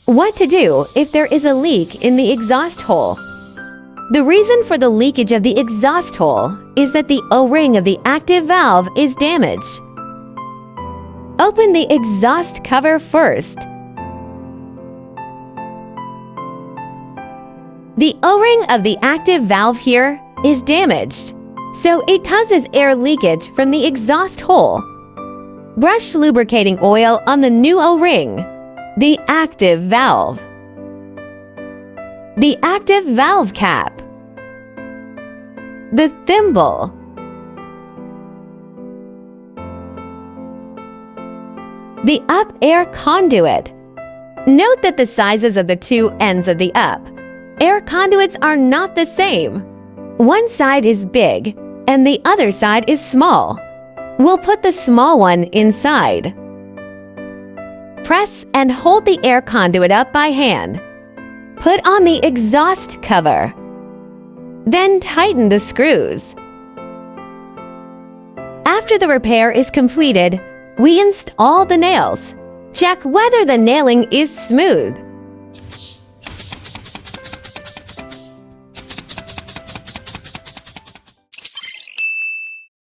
What to do if there is a leak in the exhaust hole? The reason for the leakage of the exhaust hole is that the O-ring of the active valve is damaged. Open the exhaust cover first. The O-ring of the active valve here is damaged, so it causes air leakage from the exhaust hole. Brush lubricating oil on the new O-ring, the active valve, the active valve cap, the thimble, the up air conduit. Note that the sizes of the two ends of the up air conduits are not the same. One side is big and the other side is small. We'll put the small one inside. Press and hold the air conduit up by hand. Put on the exhaust cover. Then tighten the screws. After the repair is completed, we install the nails. Check whether the nailing is smooth.